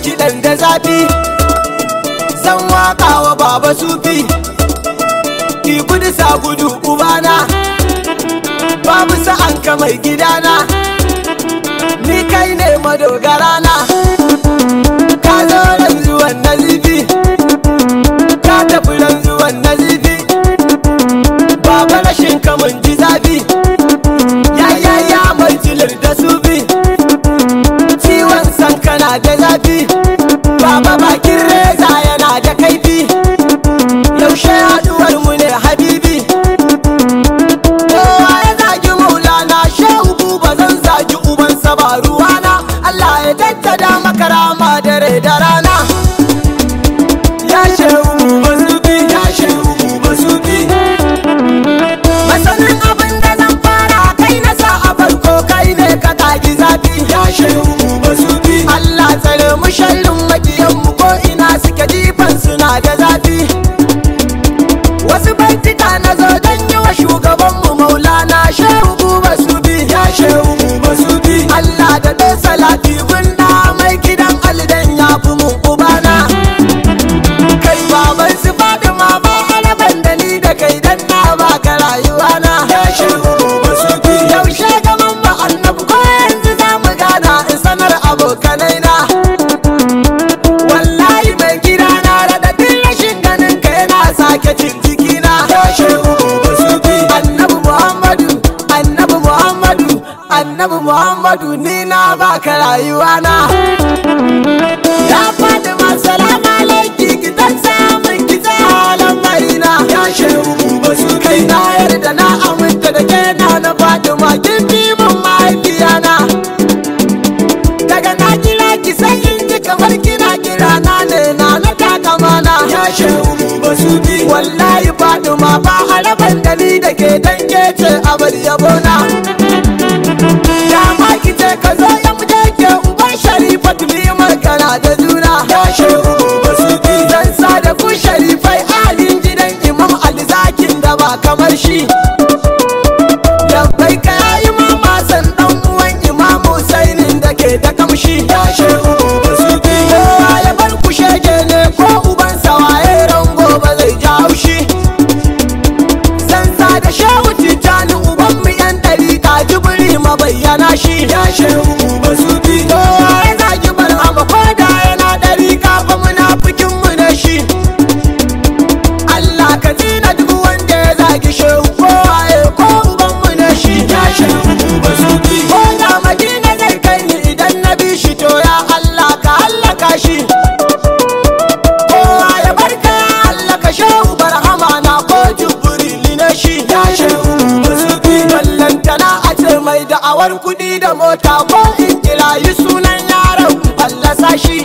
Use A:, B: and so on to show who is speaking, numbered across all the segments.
A: kiɗan da zafi, zan waka wa baba sufi. Ki gudu sa gudu ubana, babu sa'an ka mai gidana, ni kai ne madogarana. Ka zo ran zuwan nazifi, ka tafi ran zuwan nazifi, baba rashin ka mun ji zafi. Ya mai jilir da sufi, ciwon san kana da zafi, baba bakin reza yana da kaifi. Yaushe haduwar mu ne habibi, kowa ya zagi maulana shehu buba zan zagi ubansa ba ruwana. Allah ya tattada maka rama dare da rana. Ya shehu buba sufi, ya shehu buba sufi. Masanin abin da zan fara kai na sa a farko, kai ne ka kagi zafi. Ya shehu buba sufi. Allah tsare mu sharrin makiyan mu, ko ina suke jifan suna da zafi. Wasu baitika na zo don yi wa shugabanmu maulana shehu buba sufi. Ya shehu buba sufi. Allah da ɗan salati gunda mai gidan aldan ya fi mun ubana. Kai baban su Fatima ba alaban da ni da kai dan na baka rayuwana. Ya shehu buba sufi. Yaushe gaman ba annabi ko yanzu za mu gana in sanar abokanai na. Wallahi mai gidana raɗaɗin rashin ganin ka yana sake cin jikina. Ya shehu buba sufi. Annabi Muhammadu, annabi Muhammadu, annabi Muhammadu, ni na baka rayuwana. Ya Fatima salamu alaiki, ki dan samun ki tsalan marina. Ya shehu buba sufi. Kai na yarda na aminta da ke na Fatima, kin fi mun mahaifiyana. Daga na kira ki sai in ji kamar kina kira na ne na takamana. Ya shehu buba sufi. Wallahi Fatima ba alaban da ni da ke dan ce abar yabona. Ya ma ki ce ka zo ya muje ke uban Sharifatu mi magana da juna. Ya shehu buba sufi. Dan sa da ku Sharifai alin gidan Imam Ali zakin da ba kamar shi. Labbai ka yayi mama san dan uwan Imam Husainin da ke da kamshi. Ya shehu buba sufi. Kowa ya bar ku shege ne ko uban sawaye rango ba zai ja haushi. Zan sa da shehu Tijjani uban mu yan dariƙa Jibri mabayyana shi. Ya shehu buba sufi. Kowa ya zagi Barhama ko da yana dariƙa fa munafikin mu ne shi. Allah ka tsina duk wanda ya zagi shehu, kowa ya ko uban mu ne shi. Ya shehu buba sufi. Ko da Madina zai kai ni idan na bi shi, to ya Allah ka hallaka shi. Kowa ya barka ya hallaka shehu Barhama na ko Jibril ne shi. Ya shehu buba sufi. Ballantana a ce mai da'awar kuɗi da mota, ko in kirayi sunan yaron fallasa shi.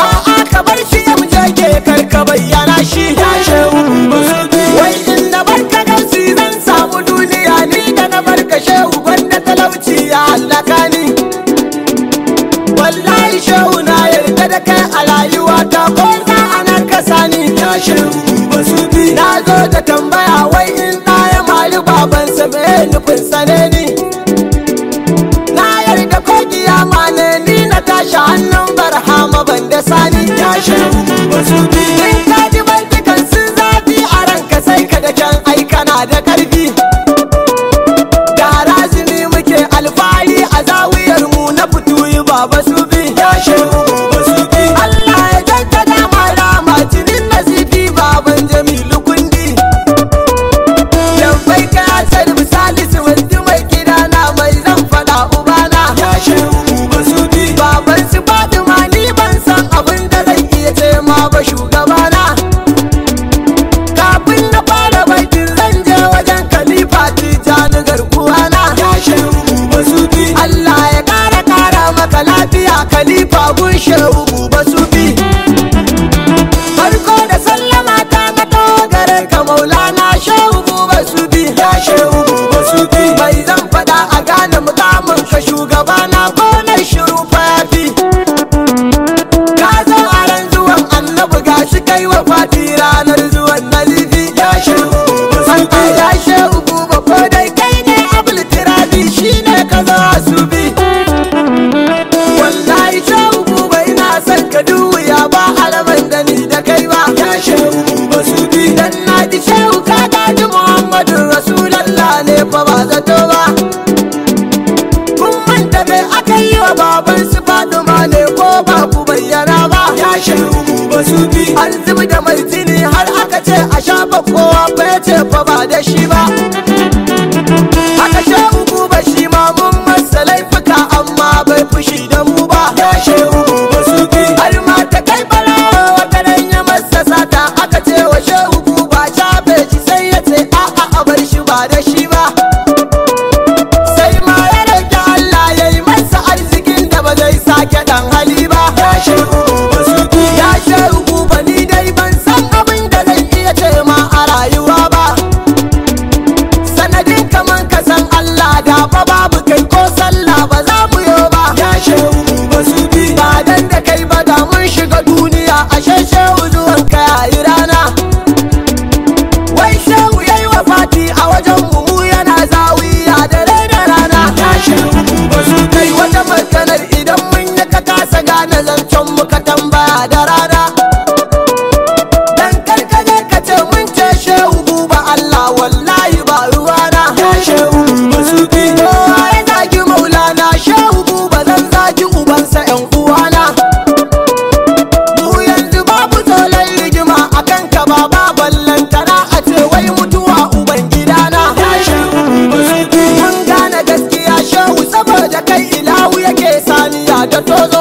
A: A'a ka bar shi ya muje ke kar ka bayyana shi. Ya shehu buba sufi. Wai in na barka gausi zan samu duniya, ni da na barka shehu gwanda talauci ya hallaka ni. Wallahi shehu na yarda da kai a rayuwata, ko za a nan kasa ni. Ya shehu buba sufi. Na zo da tambaya wai in ɗaya mali babansa me nufin sane ni. Na yarda ko kiyama ne ni na tashi hannun Barhama ban da sani. Ya shehu buba sufi. In ka ji baitukan sun zafi a ranka sai ka da kyan aikana da ƙarfi. Da razumi muke alfahari a zawiyar mu na fituyi baba sufi. Ya shehu buba sufi. Allah ya jaddada ma rama jinin nasifi baban Jamilu kundi. Lambai ka ya sarbi Salisu wanzu mai gidana mai zan faɗa ubana. Ya shehu buba sufi. Baban su Fatima ni ban san abin da zan iya ce ma ba shugabana. Kafin na fara baitin zan je wajen Khalifa Tijjani garkuwana. Ya shehu buba sufi. Allah ya kara maka lafiya Khalifa gun shehu buba sufi. Farko da sallama ta na garin ka maulana shehu buba sufi. Ya shehu buba sufi. Mai zan faɗa a gane mukamin ka shugabana, ko na shiru fa yafi. Ka zo a ran zuwan annabi gashi kai wa fati ranar zuwan nazifi. Ya shehu buba sufi. Ya shehu buba ko dai kai ne abul tirabi shine ka zo sufi. Wallahi shehu buba yayi wa baban su Fatima ne ko ba ku bayyana ba ya shehu ba su bi an zubi da mai tini har aka ce a shafa kowa fa ya ce fa ba da shi ba haka shehu ba shi ma mun masa laifuka amma bai fushi da mu ba ya shehu ba su bi har ma ta kai barawa wata ran ya masa sata aka ce wa shehu ba shafe shi sai ya ce a'a a bar shi ba da shi ba sai ma ya rage Allah ya yi masa arzikin da ba zai sake dan hali ba ya shehu ba su bi ya shehu ba ni dai ban san abin da zan iya ce ma a rayuwa ba sanadin kaman ka san Allah da fa babu kai ko sallah ba za mu yo ba ya shehu ba su bi ba dan da kai ba da mun shiga duniya ashe shehu zuwan ka yayi rana wai shehu yayi wafati a wajen mu yana zawiya da rai da rana ya shehu ba su kai wata maganar idan mun yi ka kasa gane zancen mu ka tambaya da rana dan karkaje ka ce mun ce shehu ba Allah wallahi ba ruwana ya shehu ba su bi ya zagi maulana shehu ba zan zagi ubansa yan uwana mu yanzu babu tsoron rigima akan ka baba ballantana a ce wai mutuwa uban gidana ya shehu ba su bi mun gane gaskiya shehu saboda kai ilahu yake saniya da tozo